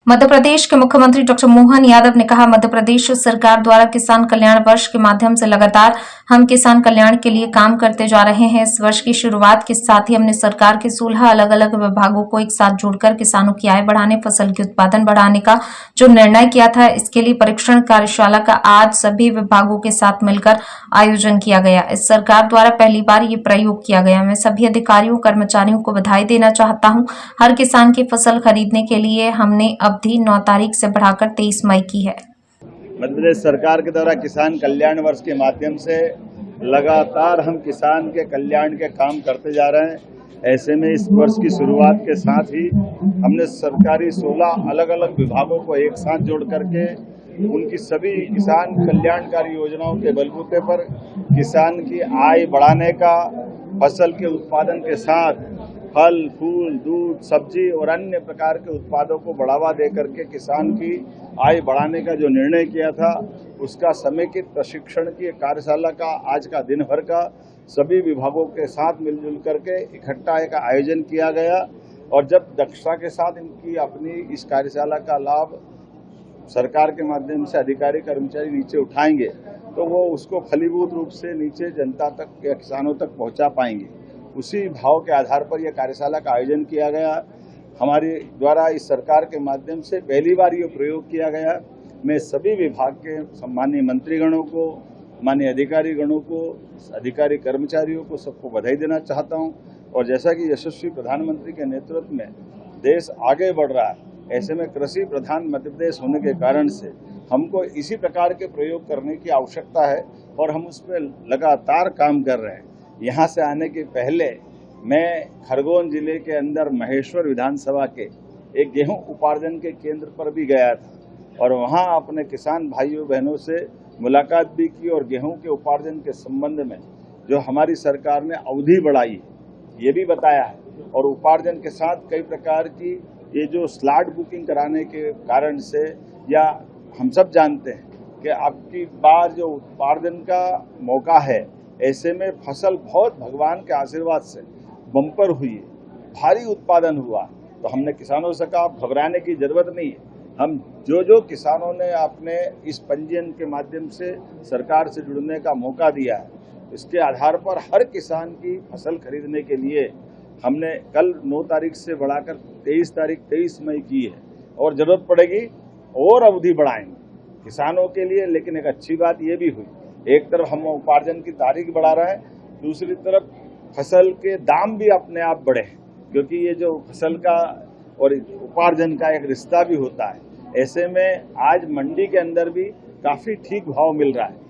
मध्य प्रदेश के मुख्यमंत्री डॉक्टर मोहन यादव ने कहा, मध्य प्रदेश सरकार द्वारा किसान कल्याण वर्ष के माध्यम से लगातार हम किसान कल्याण के लिए काम करते जा रहे हैं। इस वर्ष की शुरुआत के साथ ही हमने सरकार के 16 अलग अलग विभागों को एक साथ जोड़कर किसानों की आय बढ़ाने, फसल के उत्पादन बढ़ाने का जो निर्णय किया था, इसके लिए परीक्षण कार्यशाला का आज सभी विभागों के साथ मिलकर आयोजन किया गया। इस सरकार द्वारा पहली बार ये प्रयोग किया गया। मैं सभी अधिकारियों कर्मचारियों को बधाई देना चाहता हूँ। हर किसान की फसल खरीदने के लिए हमने अवधि 9 तारीख से बढ़ाकर 23 मई की है। मध्य प्रदेश सरकार के द्वारा किसान कल्याण वर्ष के माध्यम से लगातार हम किसान के कल्याण के काम करते जा रहे हैं। ऐसे में इस वर्ष की शुरुआत के साथ ही हमने सरकारी 16 अलग अलग विभागों को एक साथ जोड़ करके उनकी सभी किसान कल्याणकारी योजनाओं के बलबूते पर किसान की आय बढ़ाने का, फसल के उत्पादन के साथ फल, फूल, दूध, सब्जी और अन्य प्रकार के उत्पादों को बढ़ावा दे करके किसान की आय बढ़ाने का जो निर्णय किया था, उसका समेकित प्रशिक्षण की कार्यशाला का आज का दिन भर का सभी विभागों के साथ मिलजुल करके इकट्ठा एक आयोजन किया गया। और जब दक्षता के साथ इनकी अपनी इस कार्यशाला का लाभ सरकार के माध्यम से अधिकारी कर्मचारी नीचे उठाएंगे तो वो उसको फलीभूत रूप से नीचे जनता तक या किसानों तक पहुंचा पाएंगे। उसी भाव के आधार पर यह कार्यशाला का आयोजन किया गया। हमारे द्वारा इस सरकार के माध्यम से पहली बार ये प्रयोग किया गया। मैं सभी विभाग के सम्मानीय मंत्रीगणों को, माननीय अधिकारी गणों को, अधिकारी कर्मचारियों को सबको बधाई देना चाहता हूं। और जैसा कि यशस्वी प्रधानमंत्री के नेतृत्व में देश आगे बढ़ रहा है, ऐसे में कृषि प्रधान मध्य प्रदेश होने के कारण से हमको इसी प्रकार के प्रयोग करने की आवश्यकता है और हम उस पर लगातार काम कर रहे हैं। यहाँ से आने के पहले मैं खरगोन जिले के अंदर महेश्वर विधानसभा के एक गेहूं उपार्जन के केंद्र पर भी गया था और वहाँ अपने किसान भाइयों बहनों से मुलाकात भी की और गेहूं के उपार्जन के संबंध में जो हमारी सरकार ने अवधि बढ़ाई है ये भी बताया है। और उपार्जन के साथ कई प्रकार की ये जो स्लॉट बुकिंग कराने के कारण से, या हम सब जानते हैं कि आपकी बार जो उत्पादन का मौका है, ऐसे में फसल बहुत भगवान के आशीर्वाद से बम्पर हुई है, भारी उत्पादन हुआ। तो हमने किसानों से कहा घबराने की जरूरत नहीं है। हम जो किसानों ने अपने इस पंजीयन के माध्यम से सरकार से जुड़ने का मौका दिया है, इसके आधार पर हर किसान की फसल खरीदने के लिए हमने कल 9 तारीख से बढ़ाकर 23 मई की है और जरूरत पड़ेगी और अवधि बढ़ाएंगे किसानों के लिए। लेकिन एक अच्छी बात ये भी हुई, एक तरफ हम उपार्जन की तारीख बढ़ा रहे हैं, दूसरी तरफ फसल के दाम भी अपने आप बढ़े, क्योंकि ये जो फसल का और उपार्जन का एक रिश्ता भी होता है। ऐसे में आज मंडी के अंदर भी काफी ठीक भाव मिल रहा है।